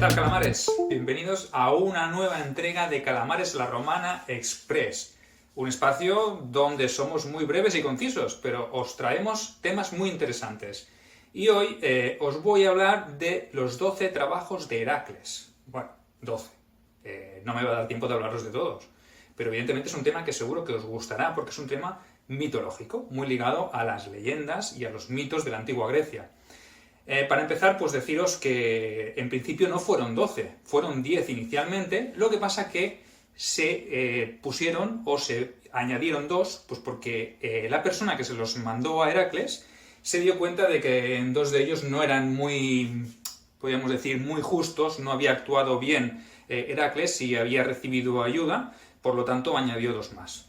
tal, calamares? Bienvenidos a una nueva entrega de Calamares a la Romana Express. Un espacio donde somos muy breves y concisos, pero os traemos temas muy interesantes. Y hoy os voy a hablar de los 12 trabajos de Heracles. Bueno, 12. No me va a dar tiempo de hablaros de todos. Pero evidentemente es un tema que seguro que os gustará porque es un tema mitológico, muy ligado a las leyendas y a los mitos de la antigua Grecia. Para empezar, pues deciros que en principio no fueron 12, fueron 10 inicialmente, lo que pasa que se pusieron o se añadieron 2, pues porque la persona que se los mandó a Heracles se dio cuenta de que en 2 de ellos no eran muy, podríamos decir, muy justos, no había actuado bien Heracles y había recibido ayuda, por lo tanto añadió 2 más.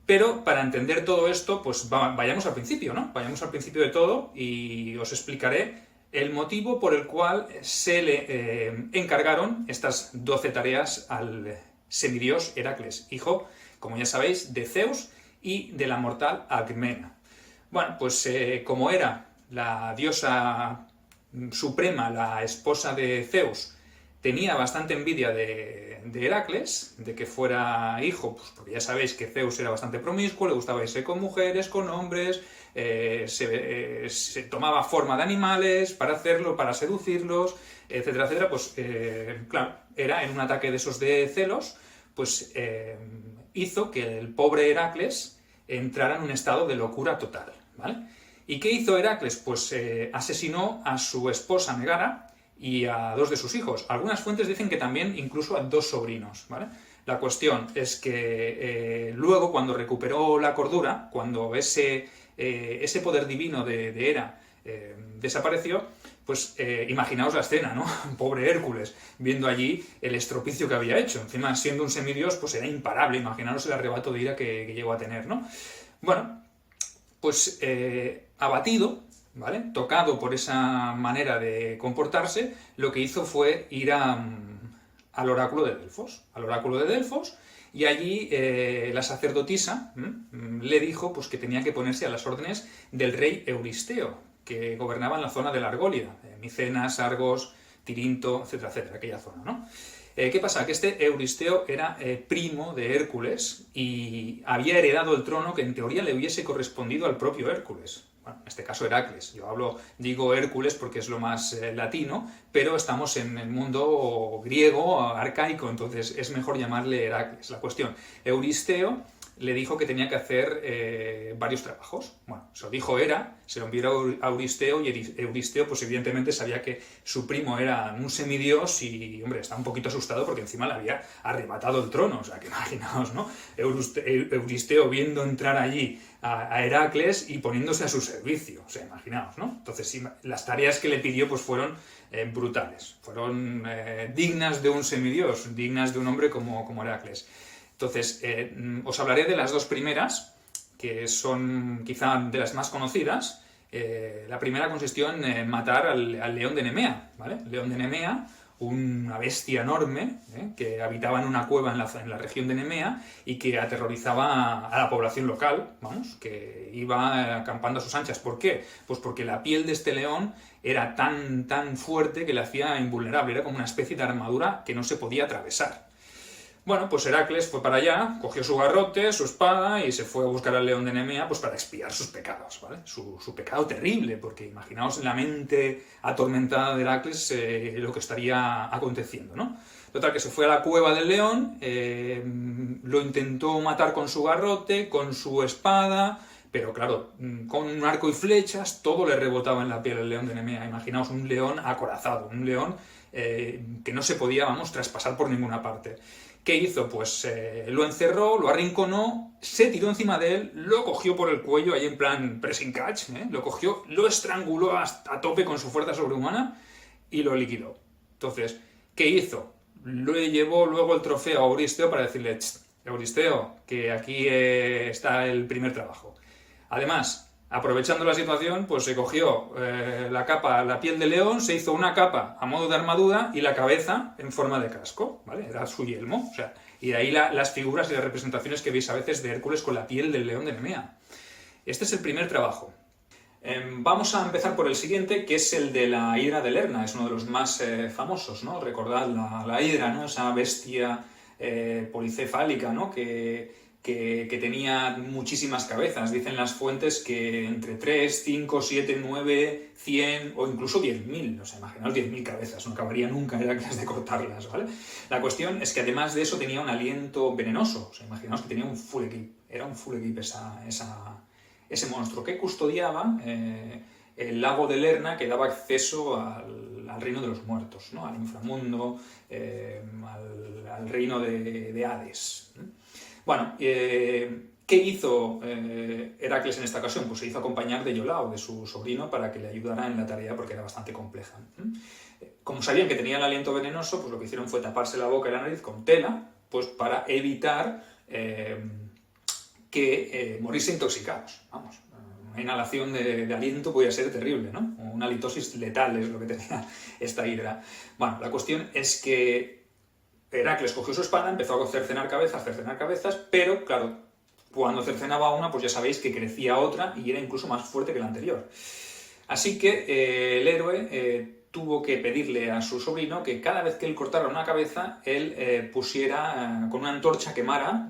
Pero para entender todo esto, pues vayamos al principio, ¿no? Vayamos al principio de todo y os explicaré el motivo por el cual se le encargaron estas 12 tareas al semidios Heracles, hijo, como ya sabéis, de Zeus y de la mortal Alcmena. Bueno, pues como era la diosa suprema, la esposa de Zeus, tenía bastante envidia de Heracles, de que fuera hijo, pues porque ya sabéis que Zeus era bastante promiscuo, le gustaba irse con mujeres, con hombres, se tomaba forma de animales para hacerlo, para seducirlos, etcétera, etcétera. Pues claro, era en un ataque de esos de celos, pues hizo que el pobre Heracles entrara en un estado de locura total, ¿vale? ¿Y qué hizo Heracles? Pues asesinó a su esposa Megara y a 2 de sus hijos. Algunas fuentes dicen que también incluso a 2 sobrinos, ¿vale? La cuestión es que luego, cuando recuperó la cordura, cuando ese poder divino de Hera desapareció, pues imaginaos la escena, ¿no? Pobre Hércules, viendo allí el estropicio que había hecho. Encima, siendo un semidios, pues era imparable. Imaginaos el arrebato de ira que llegó a tener, ¿no? Bueno, pues abatido, ¿vale? Tocado por esa manera de comportarse, lo que hizo fue ir al oráculo de Delfos, y allí la sacerdotisa le dijo pues, que tenía que ponerse a las órdenes del rey Euristeo, que gobernaba en la zona de la Argólida, Micenas, Argos, Tirinto, etcétera, etcétera, aquella zona, ¿no? ¿Qué pasa? Que este Euristeo era primo de Hércules y había heredado el trono que en teoría le hubiese correspondido al propio Hércules. Bueno, en este caso Heracles. Yo digo Hércules porque es lo más latino, pero estamos en el mundo griego, arcaico, entonces es mejor llamarle Heracles. La cuestión, Euristeo le dijo que tenía que hacer varios trabajos. Bueno, se lo dijo Hera, se lo envió a Euristeo y Euristeo pues evidentemente sabía que su primo era un semidios y, hombre, estaba un poquito asustado porque encima le había arrebatado el trono, o sea, que imaginaos, ¿no? Euristeo viendo entrar allí a Heracles y poniéndose a su servicio, o sea, imaginaos, ¿no? Entonces, las tareas que le pidió pues fueron brutales, fueron dignas de un semidios, dignas de un hombre como Heracles. Entonces, os hablaré de las 2 primeras, que son quizá de las más conocidas. La primera consistió en matar al león de Nemea, ¿vale? El león de Nemea, una bestia enorme que habitaba en una cueva en la región de Nemea y que aterrorizaba a la población local, vamos, que iba acampando a sus anchas. ¿Por qué? Pues porque la piel de este león era tan fuerte que le hacía invulnerable, era como una especie de armadura que no se podía atravesar. Bueno, pues Heracles fue para allá, cogió su garrote, su espada y se fue a buscar al león de Nemea pues para expiar sus pecados, ¿vale? Su pecado terrible, porque imaginaos en la mente atormentada de Heracles lo que estaría aconteciendo, ¿no? Total, que se fue a la cueva del león, lo intentó matar con su garrote, con su espada, pero claro, con un arco y flechas, todo le rebotaba en la piel al león de Nemea. Imaginaos un león acorazado, un león que no se podía, vamos, traspasar por ninguna parte. ¿Qué hizo? Pues lo encerró, lo arrinconó, se tiró encima de él, lo cogió por el cuello, ahí en plan pressing catch, lo cogió, lo estranguló a tope con su fuerza sobrehumana y lo liquidó. Entonces, ¿qué hizo? Le llevó luego el trofeo a Euristeo para decirle, Euristeo, que aquí está el primer trabajo. Además, aprovechando la situación, pues se cogió la piel de león, se hizo una capa a modo de armadura y la cabeza en forma de casco, ¿vale? Era su yelmo, o sea, y de ahí las figuras y las representaciones que veis a veces de Hércules con la piel del león de Nemea. Este es el primer trabajo. Vamos a empezar por el siguiente, que es el de la hidra de Lerna, es uno de los más famosos, ¿no? Recordad la hidra, ¿no? Esa bestia policefálica, ¿no? Que tenía muchísimas cabezas. Dicen las fuentes que entre 3, 5, 7, 9, 100 o incluso 10.000. O sea, imaginaos 10.000 cabezas, no acabaría nunca Heracles de cortarlas, ¿vale? La cuestión es que además de eso tenía un aliento venenoso. O sea, imaginaos que tenía un full equip. Era un full equip ese monstruo que custodiaba el lago de Lerna, que daba acceso al reino de los muertos, ¿no? Al inframundo, al reino de Hades. Bueno, ¿qué hizo Heracles en esta ocasión? Pues se hizo acompañar de Iolao, de su sobrino, para que le ayudara en la tarea porque era bastante compleja. Como sabían que tenía el aliento venenoso, pues lo que hicieron fue taparse la boca y la nariz con tela, pues para evitar que morirse intoxicados. Vamos, una inhalación de aliento podía ser terrible, ¿no? Una halitosis letal es lo que tenía esta hidra. Bueno, la cuestión es que Heracles cogió su espada, empezó a cercenar cabezas, pero claro, cuando cercenaba una, pues ya sabéis que crecía otra y era incluso más fuerte que la anterior. Así que el héroe tuvo que pedirle a su sobrino que cada vez que él cortara una cabeza, él pusiera con una antorcha, quemara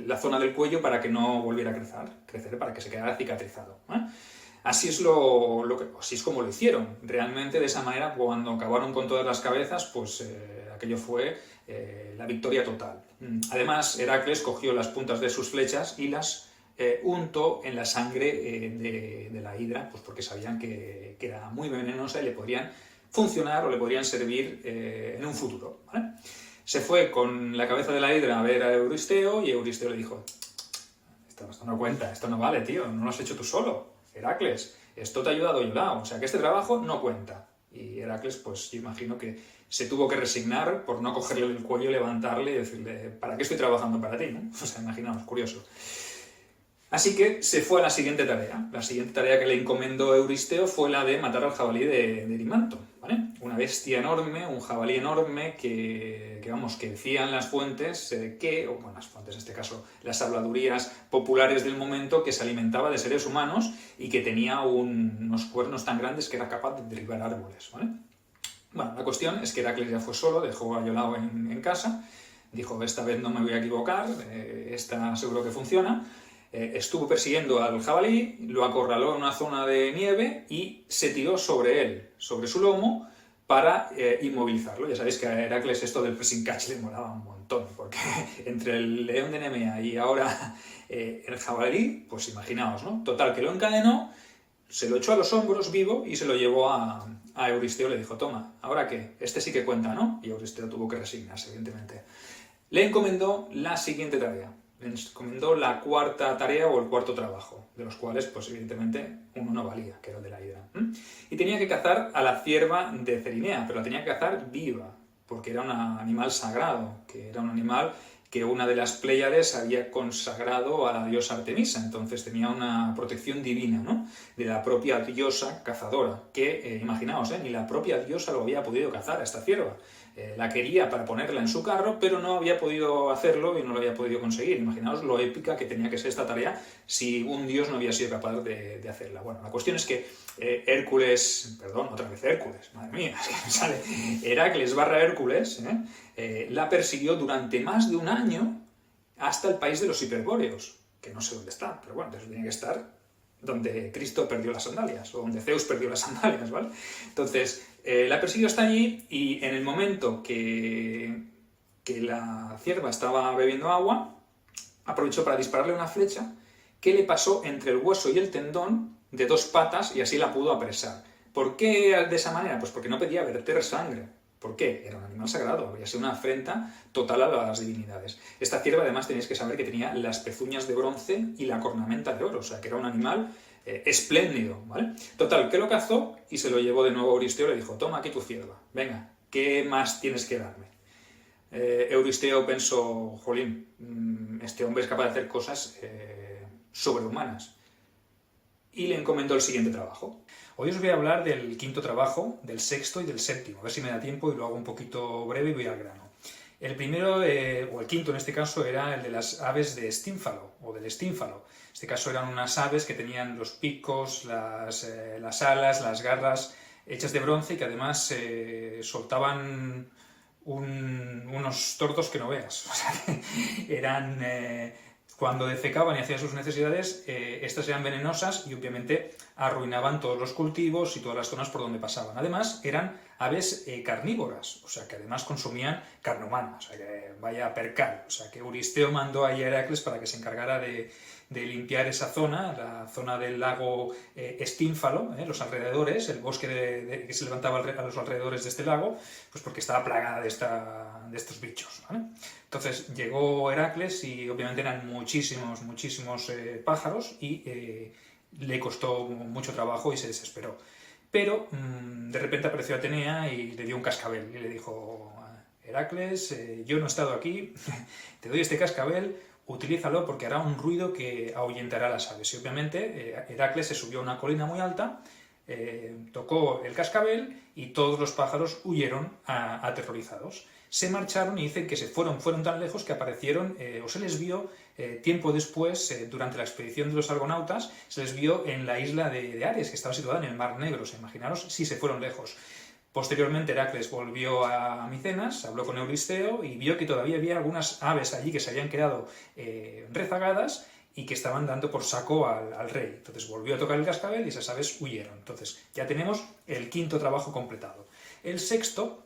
la zona del cuello para que no volviera a crecer, para que se quedara cicatrizado. Así es así es como lo hicieron. Realmente, de esa manera, cuando acabaron con todas las cabezas, pues aquello fue la victoria total. Además, Heracles cogió las puntas de sus flechas y las untó en la sangre de la hidra, pues porque sabían que era muy venenosa y le podrían funcionar o le podrían servir en un futuro, ¿vale? Se fue con la cabeza de la hidra a ver a Euristeo y Euristeo le dijo: esto no cuenta, esto no vale, tío, no lo has hecho tú solo, Heracles, esto te ha ayudado Iolao, o sea que este trabajo no cuenta. Y Heracles, pues yo imagino que se tuvo que resignar por no cogerle el cuello, levantarle y decirle: ¿para qué estoy trabajando para ti? ¿No? O sea, imaginaos, curioso. Así que se fue a la siguiente tarea. La siguiente tarea que le encomendó Euristeo fue la de matar al jabalí de Erimanto, ¿vale? Una bestia enorme, un jabalí enorme que decían las fuentes las fuentes en este caso, las habladurías populares del momento, que se alimentaba de seres humanos y que tenía unos cuernos tan grandes que era capaz de derribar árboles, ¿vale? Bueno, la cuestión es que Heracles ya fue solo, dejó a Iolao en casa, dijo: esta vez no me voy a equivocar, esta seguro que funciona. Estuvo persiguiendo al jabalí, lo acorraló en una zona de nieve y se tiró sobre él, sobre su lomo, para inmovilizarlo. Ya sabéis que a Heracles esto del pressing catch le molaba un montón, porque entre el león de Nemea y ahora el jabalí, pues imaginaos, ¿no? Total, que lo encadenó, se lo echó a los hombros vivo y se lo llevó a Euristeo. Le dijo: toma, ¿ahora qué? Este sí que cuenta, ¿no? Y Euristeo tuvo que resignarse, evidentemente. Le encomendó la siguiente tarea. Le encomendó la cuarta tarea o el cuarto trabajo, de los cuales, pues evidentemente, uno no valía, que era el de la hidra. Y tenía que cazar a la cierva de Cerinea, pero la tenía que cazar viva, porque era un animal sagrado, que era un animal que una de las Pléyades había consagrado a la diosa Artemisa, entonces tenía una protección divina, ¿no? De la propia diosa cazadora, que, imaginaos, ni la propia diosa lo había podido cazar a esta cierva. La quería para ponerla en su carro, pero no había podido hacerlo y no lo había podido conseguir. Imaginaos lo épica que tenía que ser esta tarea si un dios no había sido capaz de hacerla. Bueno, la cuestión es que Hércules, madre mía, es que me sale Heracles / Hércules, la persiguió durante más de un año hasta el país de los hiperbóreos, que no sé dónde está, pero bueno, entonces tenía que estar donde Cristo perdió las sandalias, o donde Zeus perdió las sandalias, ¿vale? Entonces, la persiguió hasta allí y en el momento que la cierva estaba bebiendo agua, aprovechó para dispararle una flecha que le pasó entre el hueso y el tendón de 2 patas y así la pudo apresar. ¿Por qué de esa manera? Pues porque no pedía verter sangre. ¿Por qué? Era un animal sagrado, había sido una afrenta total a las divinidades. Esta cierva, además, tenéis que saber que tenía las pezuñas de bronce y la cornamenta de oro, o sea, que era un animal espléndido, ¿vale? Total, que lo cazó y se lo llevó de nuevo a Euristeo y le dijo: toma aquí tu cierva, venga, ¿qué más tienes que darme? Euristeo pensó: jolín, este hombre es capaz de hacer cosas sobrehumanas. Y le encomendó el siguiente trabajo. Hoy os voy a hablar del quinto trabajo, del sexto y del séptimo. A ver si me da tiempo y lo hago un poquito breve y voy al grano. El primero, o el quinto en este caso, era el de las aves de Estínfalo, o del Estínfalo. En este caso eran unas aves que tenían los picos, las alas, las garras hechas de bronce y que además soltaban unos tordos que no veas. O sea, que eran... cuando defecaban y hacían sus necesidades, estas eran venenosas y obviamente arruinaban todos los cultivos y todas las zonas por donde pasaban. Además, eran aves carnívoras, o sea que además consumían carne humana, o sea que vaya percal. O sea que Euristeo mandó a Heracles para que se encargara de limpiar esa zona, la zona del lago Estínfalo, los alrededores, el bosque que se levantaba a los alrededores de este lago, pues porque estaba plagada de estos bichos, ¿vale? Entonces llegó Heracles y obviamente eran muchísimos pájaros y le costó mucho trabajo y se desesperó. Pero de repente apareció Atenea y le dio un cascabel y le dijo: Heracles, yo no he estado aquí, te doy este cascabel, utilízalo porque hará un ruido que ahuyentará a las aves. Y obviamente Heracles se subió a una colina muy alta, tocó el cascabel y todos los pájaros huyeron aterrorizados. Se marcharon y dicen que fueron tan lejos que aparecieron, o se les vio tiempo después, durante la expedición de los argonautas, se les vio en la isla de Ares, que estaba situada en el Mar Negro. O sea, imaginaros si se fueron lejos. Posteriormente Heracles volvió a Micenas, habló con Euristeo y vio que todavía había algunas aves allí que se habían quedado rezagadas y que estaban dando por saco al rey. Entonces volvió a tocar el cascabel y esas aves huyeron. Entonces ya tenemos el quinto trabajo completado. El sexto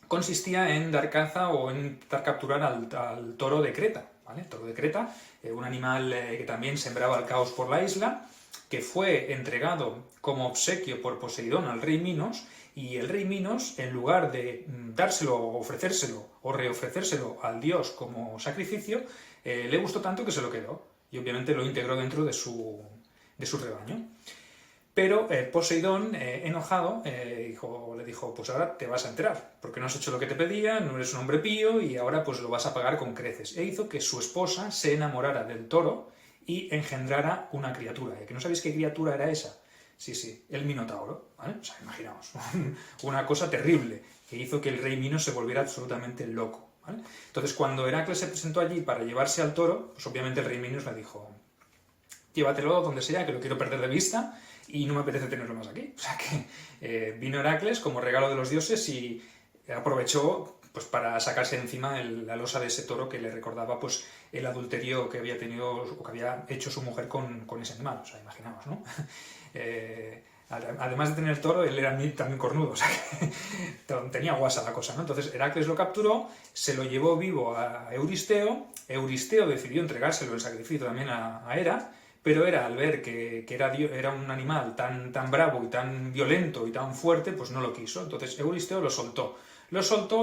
consistía en dar caza o en intentar capturar al toro de Creta, ¿vale? El toro de Creta, un animal que también sembraba el caos por la isla, que fue entregado como obsequio por Poseidón al rey Minos, y el rey Minos, en lugar de dárselo, ofrecérselo o reofrecérselo al dios como sacrificio, le gustó tanto que se lo quedó y obviamente lo integró dentro de su rebaño. Pero Poseidón, enojado, le dijo: pues ahora te vas a enterar, porque no has hecho lo que te pedía, no eres un hombre pío y ahora pues lo vas a pagar con creces. E hizo que su esposa se enamorara del toro y engendrara una criatura. ¿Que no sabéis qué criatura era esa? Sí, el Minotauro, ¿vale? O sea, imaginaos, una cosa terrible, que hizo que el rey Minos se volviera absolutamente loco, ¿vale? Entonces, cuando Heracles se presentó allí para llevarse al toro, pues obviamente el rey Minos le dijo: llévatelo donde sea, que lo quiero perder de vista y no me apetece tenerlo más aquí. O sea que vino Heracles como regalo de los dioses y aprovechó pues para sacarse de encima la losa de ese toro que le recordaba pues el adulterio que había tenido o que había hecho su mujer con ese animal. O sea, imaginaos, ¿no? Además de tener el toro, él era también cornudo, o sea que tenía guasa la cosa, ¿no? Entonces Heracles lo capturó, se lo llevó vivo a Euristeo. Euristeo decidió entregárselo en sacrificio también a Hera, pero Hera, al ver que era un animal tan bravo y tan violento y tan fuerte, pues no lo quiso. Entonces Euristeo lo soltó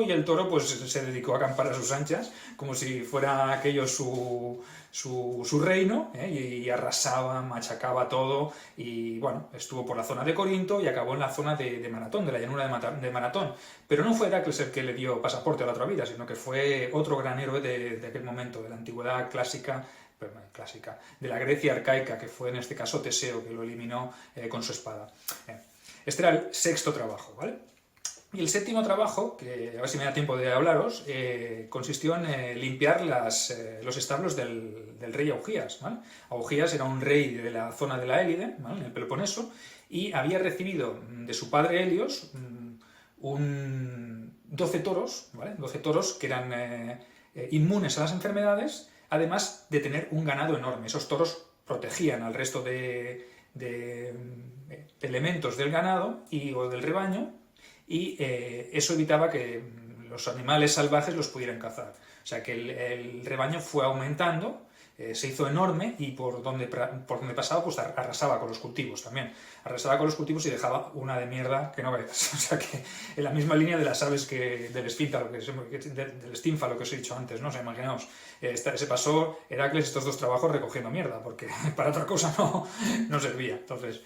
y el toro pues se dedicó a acampar a sus anchas, como si fuera aquello su reino, y arrasaba, machacaba todo, y bueno, estuvo por la zona de Corinto y acabó en la zona de Maratón, de la llanura de Maratón. Pero no fue Heracles el que le dio pasaporte a la otra vida, sino que fue otro gran héroe de aquel momento, de la antigüedad clásica, de la Grecia arcaica, que fue en este caso Teseo, que lo eliminó con su espada. Este era el sexto trabajo, ¿vale? Y el séptimo trabajo, que a ver si me da tiempo de hablaros, consistió en limpiar los establos del rey Augías, ¿vale? Augías era un rey de la zona de la Élide, ¿vale?, en el Peloponeso, y había recibido de su padre Helios 12 toros, ¿vale? 12 toros que eran inmunes a las enfermedades, además de tener un ganado enorme. Esos toros protegían al resto de elementos del ganado o del rebaño, y eso evitaba que los animales salvajes los pudieran cazar. O sea que el rebaño fue aumentando, se hizo enorme, y por donde pasaba pues arrasaba con los cultivos también. Arrasaba con los cultivos y dejaba una de mierda que no veas. O sea que en la misma línea de las aves del Estínfalo que os he dicho antes, ¿no? O sea, imaginaos, se pasó Heracles estos dos trabajos recogiendo mierda, porque para otra cosa no servía. Entonces,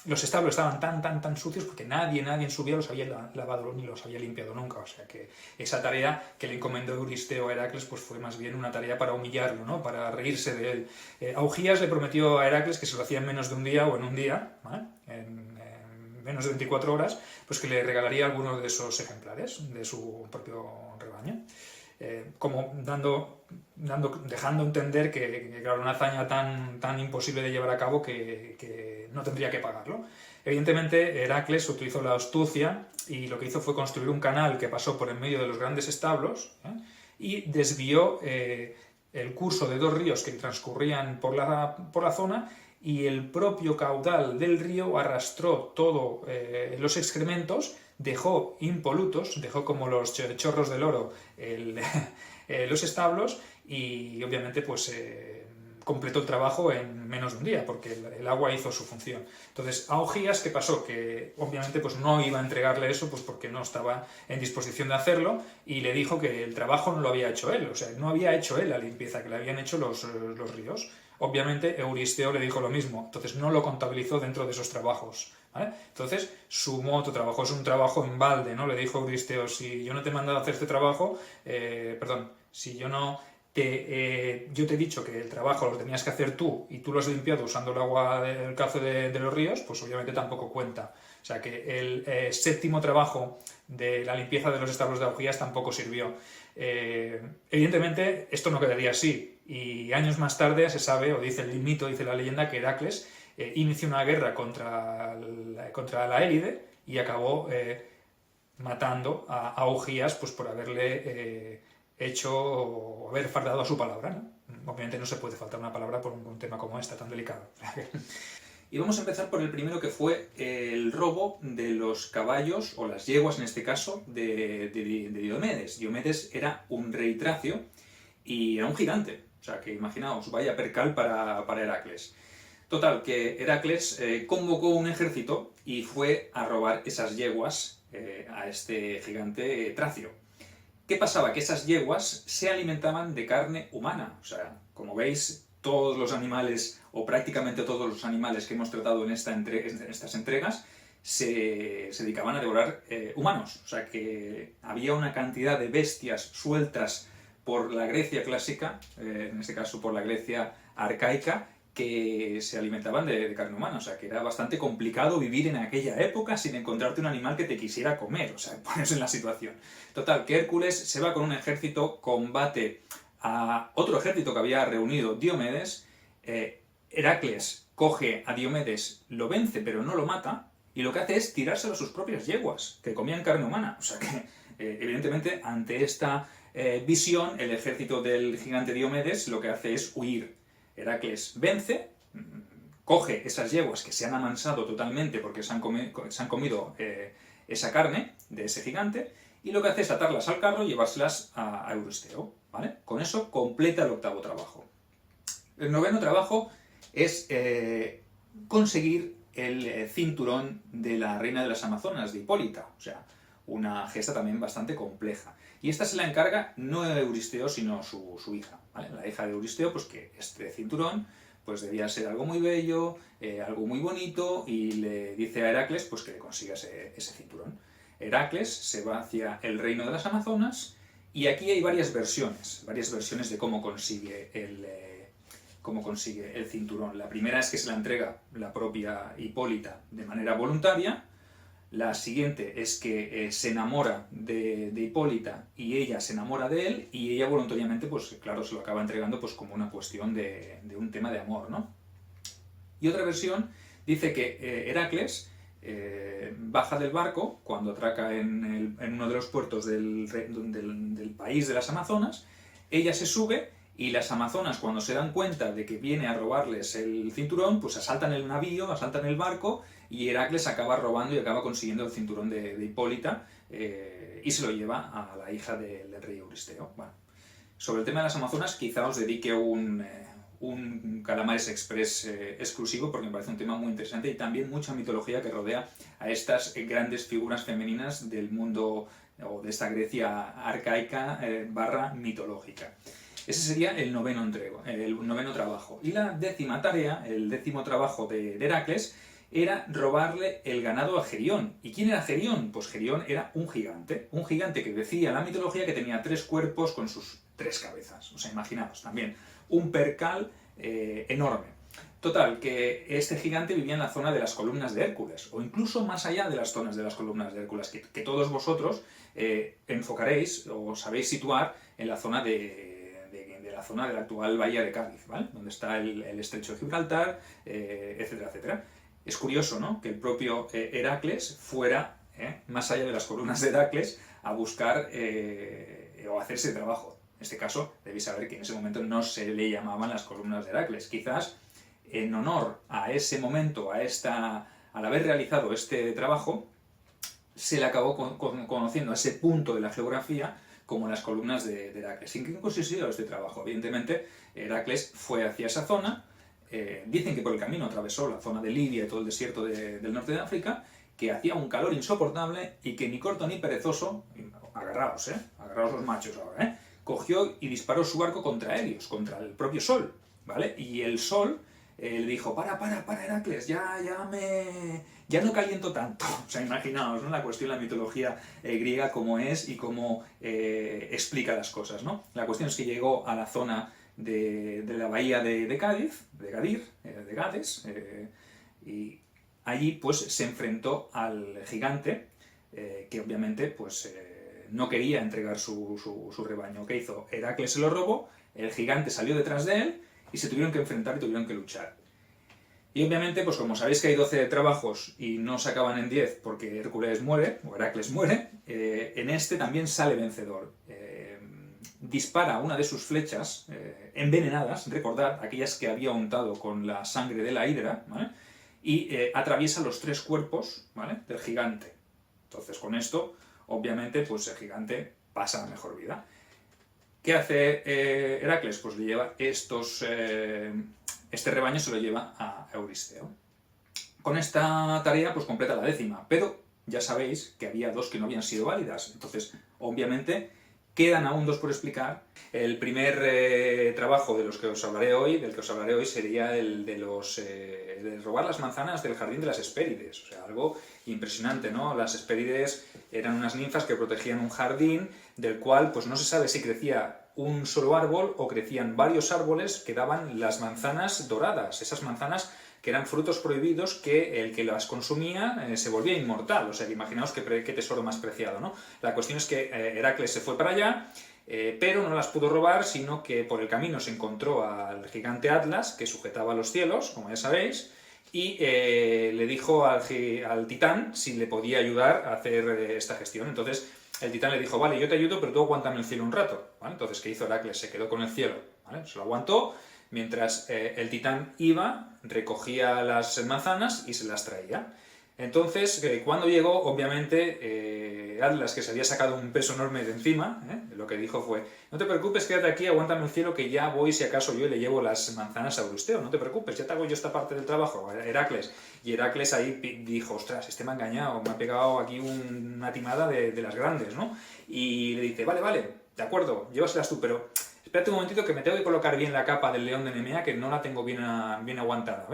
los establos estaban tan sucios porque nadie en su vida los había lavado ni los había limpiado nunca. O sea que esa tarea que le encomendó Euristeo a Heracles pues fue más bien una tarea para humillarlo, ¿no?, para reírse de él. Augías le prometió a Heracles que se lo hacía en menos de un día o en un día, ¿vale?, menos de 24 horas, pues que le regalaría alguno de esos ejemplares de su propio rebaño. Como dejando entender que claro, una hazaña tan imposible de llevar a cabo que no tendría que pagarlo. Evidentemente, Heracles utilizó la astucia y lo que hizo fue construir un canal que pasó por en medio de los grandes establos, y desvió el curso de 2 ríos que transcurrían por la zona, y el propio caudal del río arrastró todos los excrementos, dejó impolutos, dejó como los chorros del oro los establos, y obviamente pues completó el trabajo en menos de un día, porque el agua hizo su función. Entonces, a Ogías, ¿qué pasó? Que obviamente pues no iba a entregarle eso, pues porque no estaba en disposición de hacerlo, y le dijo que el trabajo no lo había hecho él, o sea, no había hecho él la limpieza, que le habían hecho los ríos. Obviamente, Euristeo le dijo lo mismo, entonces no lo contabilizó dentro de esos trabajos, ¿vale? Entonces, sumó tu trabajo, es un trabajo en balde, ¿no? Le dijo Euristeo, si yo no te he mandado a hacer este trabajo, si yo no... yo te he dicho que el trabajo lo tenías que hacer tú y tú lo has limpiado usando el agua del cauce de los ríos, pues obviamente tampoco cuenta. O sea que el 7º trabajo de la limpieza de los establos de Augías tampoco sirvió. Evidentemente esto no quedaría así, y años más tarde se sabe, o dice el mito, dice la leyenda, que Heracles inició una guerra contra la Élide y acabó matando a Augías pues por haberle haber faltado a su palabra, ¿no? Obviamente no se puede faltar una palabra por un tema como este, tan delicado. Y vamos a empezar por el primero, que fue el robo de los caballos, o las yeguas en este caso, de Diomedes. Diomedes era un rey tracio y era un gigante. O sea que imaginaos, vaya percal para Heracles. Total, que Heracles convocó un ejército y fue a robar esas yeguas a este gigante tracio. ¿Qué pasaba? Que esas yeguas se alimentaban de carne humana. O sea, como veis, todos los animales, o prácticamente todos los animales que hemos tratado en estas entregas, se dedicaban a devorar humanos. O sea que había una cantidad de bestias sueltas por la Grecia clásica, en este caso por la Grecia arcaica, que se alimentaban de carne humana. O sea que era bastante complicado vivir en aquella época sin encontrarte un animal que te quisiera comer. O sea, ponerse en la situación. Total, que Hércules se va con un ejército, combate a otro ejército que había reunido Diomedes. Heracles coge a Diomedes, lo vence pero no lo mata, y lo que hace es tirárselo a sus propias yeguas, que comían carne humana. O sea que, evidentemente, ante esta visión, el ejército del gigante Diomedes lo que hace es huir. Heracles vence, coge esas yeguas que se han amansado totalmente porque se han comido esa carne de ese gigante, y lo que hace es atarlas al carro y llevárselas a Euristeo, ¿vale? Con eso completa el 8º trabajo. El 9º trabajo es conseguir el cinturón de la reina de las Amazonas, de Hipólita. O sea, una gesta también bastante compleja. Y esta se la encarga no Euristeo, sino su hija, ¿vale? La hija de Euristeo, pues que este cinturón pues debía ser algo muy bello, algo muy bonito, y le dice a Heracles pues que le consiga ese cinturón. Heracles se va hacia el reino de las Amazonas, y aquí hay varias versiones de cómo consigue el cinturón. La primera es que se la entrega la propia Hipólita de manera voluntaria. La siguiente es que se enamora de Hipólita y ella se enamora de él, y ella voluntariamente, pues claro, se lo acaba entregando pues como una cuestión de un tema de amor, ¿no? Y otra versión dice que Heracles baja del barco cuando atraca en uno de los puertos del país de las Amazonas. Ella se sube, y las Amazonas, cuando se dan cuenta de que viene a robarles el cinturón, pues asaltan el navío, asaltan el barco, y Heracles acaba robando y acaba consiguiendo el cinturón de Hipólita, y se lo lleva a la hija del rey Euristeo. Bueno, sobre el tema de las Amazonas quizá os dedique un Calamares Express exclusivo, porque me parece un tema muy interesante, y también mucha mitología que rodea a estas grandes figuras femeninas del mundo, o de esta Grecia arcaica barra mitológica. Ese sería el 9º trabajo. Y la 10ª tarea, el 10º trabajo de Heracles, era robarle el ganado a Gerión. ¿Y quién era Gerión? Pues Gerión era un gigante que decía la mitología que tenía 3 cuerpos con sus 3 cabezas. O sea, imaginaos también, un percal enorme. Total, que este gigante vivía en la zona de las columnas de Hércules, o incluso más allá de las zonas de las columnas de Hércules, que todos vosotros enfocaréis o sabéis situar en la zona de la zona de la actual bahía de Cádiz, ¿vale? Donde está el estrecho de Gibraltar, etcétera, etcétera. Es curioso, ¿no?, que el propio Heracles fuera más allá de las columnas de Heracles a buscar o hacer ese trabajo. En este caso, debéis saber que en ese momento no se le llamaban las columnas de Heracles. Quizás en honor a ese momento, al haber realizado este trabajo, se le acabó conociendo a ese punto de la geografía como las columnas de Heracles. ¿En qué consistió este trabajo? Evidentemente, Heracles fue hacia esa zona, dicen que por el camino atravesó la zona de Libia y todo el desierto del norte de África, que hacía un calor insoportable y que ni corto ni perezoso, agarraos, agarraos los machos ahora, cogió y disparó su barco contra Helios, contra el propio Sol, ¿vale? Y el Sol le dijo, para, Heracles, ya no caliento tanto. O sea, imaginaos, ¿no?, la cuestión, la mitología griega, cómo es y cómo explica las cosas, ¿no? La cuestión es que llegó a la zona de la bahía de Cádiz, de Gades, y allí pues se enfrentó al gigante, que obviamente pues no quería entregar su rebaño. ¿Qué hizo? Heracles se lo robó, el gigante salió detrás de él, y se tuvieron que enfrentar y tuvieron que luchar. Y obviamente, pues como sabéis que hay 12 trabajos y no se acaban en 10 porque Hércules muere, o Heracles muere, en este también sale vencedor. Dispara una de sus flechas envenenadas, recordad, aquellas que había untado con la sangre de la hidra, ¿vale?, y atraviesa los 3 cuerpos, ¿vale?, del gigante. Entonces, con esto, obviamente, pues el gigante pasa la mejor vida. ¿Qué hace Heracles? Pues le lleva este rebaño se lo lleva a Euristeo. Con esta tarea pues completa la 10ª, pero ya sabéis que había 2 que no habían sido válidas, entonces obviamente quedan aún 2 por explicar. El primer trabajo del que os hablaré hoy sería el de robar las manzanas del jardín de las Hespérides, o sea, algo impresionante, ¿no? Las Hespérides eran unas ninfas que protegían un jardín del cual pues no se sabe si crecía un solo árbol o crecían varios árboles que daban las manzanas doradas, esas manzanas que eran frutos prohibidos que el que las consumía se volvía inmortal. O sea, que imaginaos qué tesoro más preciado, ¿no? La cuestión es que Heracles se fue para allá, pero no las pudo robar, sino que por el camino se encontró al gigante Atlas, que sujetaba los cielos, como ya sabéis, y le dijo al titán si le podía ayudar a hacer esta gestión. Entonces el titán le dijo, vale, yo te ayudo, pero tú aguántame el cielo un rato, ¿vale? Entonces, ¿qué hizo Heracles? Se quedó con el cielo, ¿vale? Se lo aguantó, mientras el titán iba, recogía las manzanas y se las traía. Entonces, cuando llegó, obviamente, Atlas, que se había sacado un peso enorme de encima, lo que dijo fue, no te preocupes, quédate aquí, aguántame el cielo, que ya voy, si acaso yo le llevo las manzanas a Euristeo, no te preocupes, ya te hago yo esta parte del trabajo, Heracles. Y Heracles ahí dijo, ostras, este me ha engañado, me ha pegado aquí una timada de las grandes, ¿no? Y le dice, vale, de acuerdo, llévaselas tú, pero espérate un momentito que me tengo que colocar bien la capa del león de Nemea, que no la tengo bien aguantada,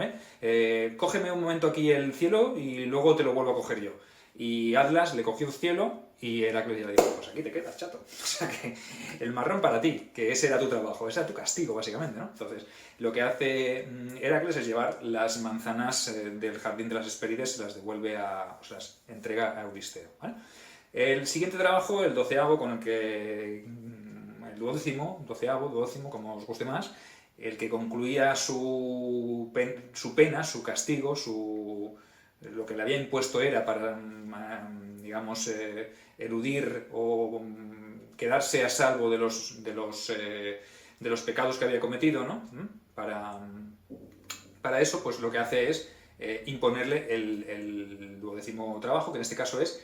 cógeme un momento aquí el cielo y luego te lo vuelvo a coger yo. Y Atlas le cogió el cielo y Heracles ya le dijo, pues aquí te quedas, chato. O sea que el marrón para ti, que ese era tu trabajo, ese era tu castigo, básicamente, ¿no? Entonces, lo que hace Heracles es llevar las manzanas del jardín de las Hespérides, se las devuelve las entrega a Euristeo, ¿vale? El siguiente trabajo, el 12º, con el que el doceavo, como os guste más, el que concluía su pena, su castigo, lo que le había impuesto era para, digamos, eludir o quedarse a salvo de los pecados que había cometido, ¿no? Para eso, pues lo que hace es imponerle el 12º trabajo, que en este caso es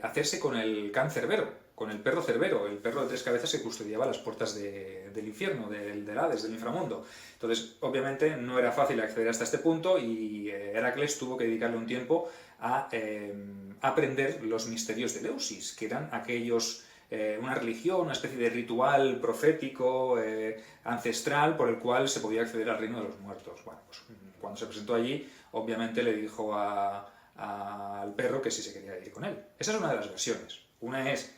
hacerse con el can Cerbero, con el perro Cerbero, el perro de 3 cabezas que custodiaba las puertas del infierno, del Hades, del inframundo. Entonces, obviamente, no era fácil acceder hasta este punto y Heracles tuvo que dedicarle un tiempo a aprender los misterios de Eleusis, que eran aquellos, una religión, una especie de ritual profético, ancestral, por el cual se podía acceder al reino de los muertos. Bueno, pues cuando se presentó allí, obviamente le dijo al perro que sí se quería ir con él. Esa es una de las versiones. Una es,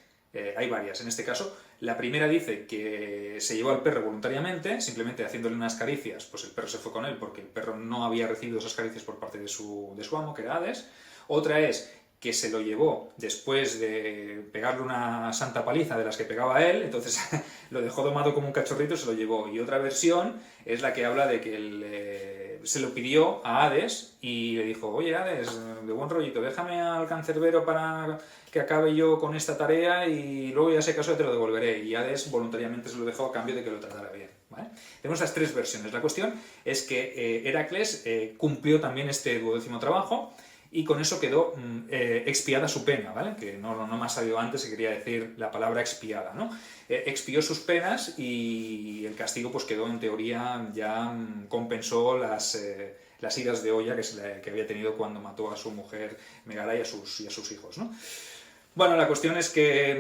hay varias, en este caso, La primera dice que se llevó al perro voluntariamente, simplemente haciéndole unas caricias, pues el perro se fue con él porque el perro no había recibido esas caricias por parte de su amo, que era Hades. Otra es que se lo llevó después de pegarle una santa paliza de las que pegaba él, entonces lo dejó domado como un cachorrito y se lo llevó. Y otra versión es la que habla de que se lo pidió a Hades y le dijo: oye Hades, de buen rollito, déjame al cancerbero para que acabe yo con esta tarea y luego ya si acaso te lo devolveré. Y Hades voluntariamente se lo dejó a cambio de que lo tratara bien, ¿vale? Tenemos las tres versiones. La cuestión es que Heracles cumplió también este 12º trabajo y con eso quedó expiada su pena, ¿vale? Que no me ha salido antes, se quería decir la palabra expiada, ¿no? Expió sus penas y el castigo pues quedó, en teoría, ya compensó las iras de olla que había tenido cuando mató a su mujer Megara y a sus hijos, ¿no? Bueno, la cuestión es que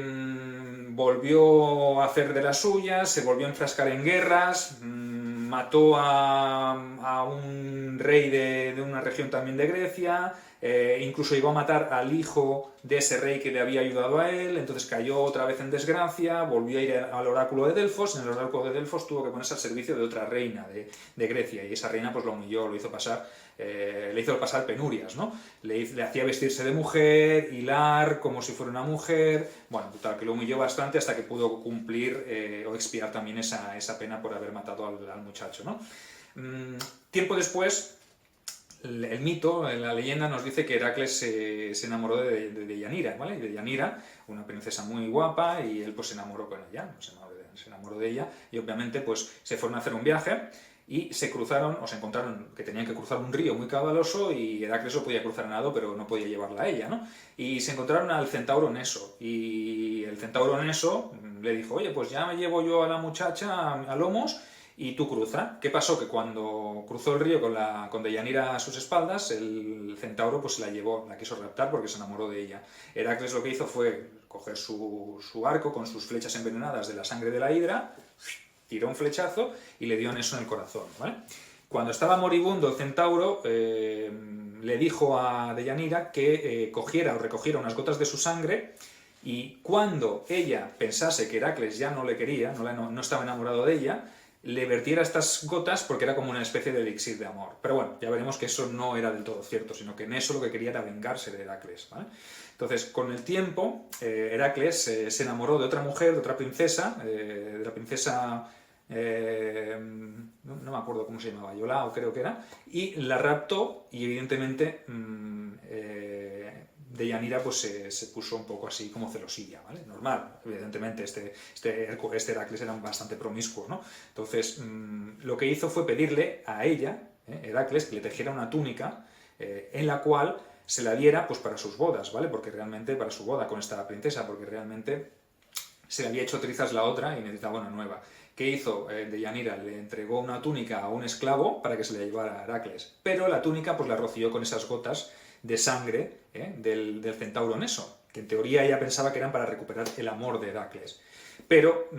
volvió a hacer de las suyas, se volvió a enfrascar en guerras, mató a un rey de una región también de Grecia, incluso llegó a matar al hijo de ese rey que le había ayudado a él, entonces cayó otra vez en desgracia, volvió a ir al oráculo de Delfos, en el oráculo de Delfos tuvo que ponerse al servicio de otra reina de Grecia, y esa reina pues lo humilló, le hizo pasar penurias, ¿no? Le hacía vestirse de mujer, hilar como si fuera una mujer, bueno, total, que lo humilló bastante hasta que pudo cumplir o expiar también esa pena por haber matado al muchacho, ¿no? Tiempo después, el mito, la leyenda nos dice que Heracles se enamoró de Deyanira, ¿vale? De Deyanira, una princesa muy guapa, y él pues se enamoró con ella, se enamoró de ella, y obviamente pues se fueron a hacer un viaje y se encontraron que tenían que cruzar un río muy caudaloso y Heracles lo podía cruzar a nado, pero no podía llevarla a ella, ¿no? Y se encontraron al centauro Neso, y el centauro Neso le dijo: oye, pues ya me llevo yo a la muchacha a lomos y tú cruza. ¿Qué pasó? Que cuando cruzó el río con Deyanira a sus espaldas, el centauro pues se la llevó, la quiso raptar porque se enamoró de ella. Heracles lo que hizo fue coger su arco con sus flechas envenenadas de la sangre de la hidra, tiró un flechazo y le dio en eso en el corazón, ¿vale? Cuando estaba moribundo el centauro, le dijo a Deyanira que cogiera o recogiera unas gotas de su sangre, y cuando ella pensase que Heracles ya no le quería, no estaba enamorado de ella, le vertiera estas gotas porque era como una especie de elixir de amor. Pero bueno, ya veremos que eso no era del todo cierto, sino que en eso lo que quería era vengarse de Heracles, ¿vale? Entonces, con el tiempo, Heracles se enamoró de otra mujer, de otra princesa, de la princesa... no me acuerdo cómo se llamaba, Iolao creo que era, y la raptó, y evidentemente Deyanira pues se puso un poco así como celosilla, ¿vale? Normal, evidentemente este Heracles era bastante promiscuo, ¿no? Entonces lo que hizo fue pedirle a ella, Heracles, que le tejiera una túnica en la cual se la diera pues para sus bodas, ¿vale? Porque realmente, para su boda con esta princesa, porque realmente se le había hecho trizas la otra y necesitaba una nueva. ¿Qué hizo Deyanira? Le entregó una túnica a un esclavo para que se la llevara a Heracles, pero la túnica pues la roció con esas gotas de sangre del centauro Neso, que en teoría ella pensaba que eran para recuperar el amor de Heracles. Pero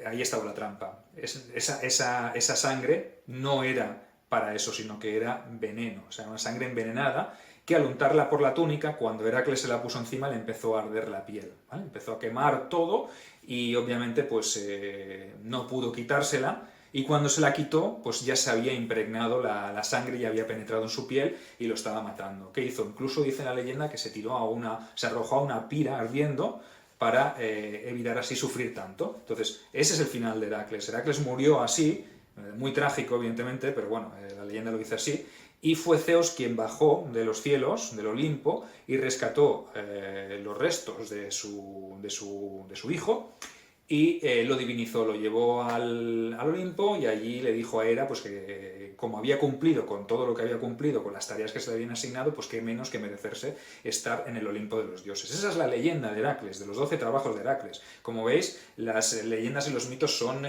ahí estaba la trampa. Esa sangre no era para eso, sino que era veneno, o sea, una sangre envenenada que al untarla por la túnica, cuando Heracles se la puso encima, le empezó a arder la piel, ¿vale? Empezó a quemar todo y obviamente pues no pudo quitársela, y cuando se la quitó pues ya se había impregnado la sangre y había penetrado en su piel y lo estaba matando. ¿Qué hizo? Incluso dice la leyenda que se arrojó a una pira ardiendo para evitar así sufrir tanto. Entonces ese es el final de Heracles. Heracles murió así, muy trágico evidentemente, pero bueno, la leyenda lo dice así, y fue Zeus quien bajó de los cielos, del Olimpo, y rescató los restos de su hijo y lo divinizó, lo llevó al Olimpo, y allí le dijo a Hera pues que como había cumplido con todo lo que había cumplido, con las tareas que se le habían asignado, pues qué menos que merecerse estar en el Olimpo de los dioses. Esa es la leyenda de Heracles, de los 12 trabajos de Heracles. Como veis, las leyendas y los mitos son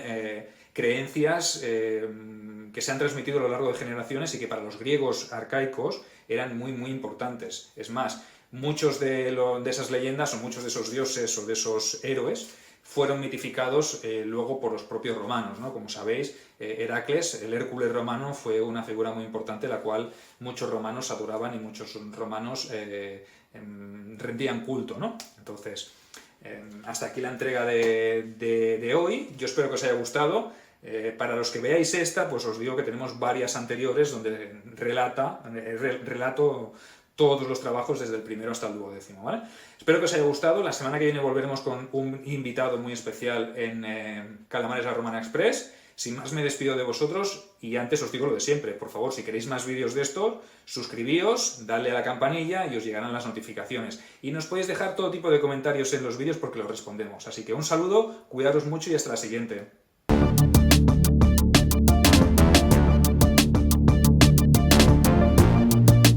creencias que se han transmitido a lo largo de generaciones y que para los griegos arcaicos eran muy, muy importantes. Es más, muchos de esas leyendas o muchos de esos dioses o de esos héroes fueron mitificados luego por los propios romanos, ¿no? Como sabéis, Heracles, el Hércules romano, fue una figura muy importante, la cual muchos romanos adoraban y muchos romanos rendían culto, ¿no? Entonces, Hasta aquí la entrega de hoy. Yo espero que os haya gustado. Para los que veáis esta, pues os digo que tenemos varias anteriores donde relato todos los trabajos desde el primero hasta el 12º, ¿vale? Espero que os haya gustado. La semana que viene volveremos con un invitado muy especial en Calamares La Romana Express. Sin más, me despido de vosotros y antes os digo lo de siempre. Por favor, si queréis más vídeos de esto, suscribíos, dadle a la campanilla y os llegarán las notificaciones. Y nos podéis dejar todo tipo de comentarios en los vídeos porque los respondemos. Así que un saludo, cuidaros mucho y hasta la siguiente.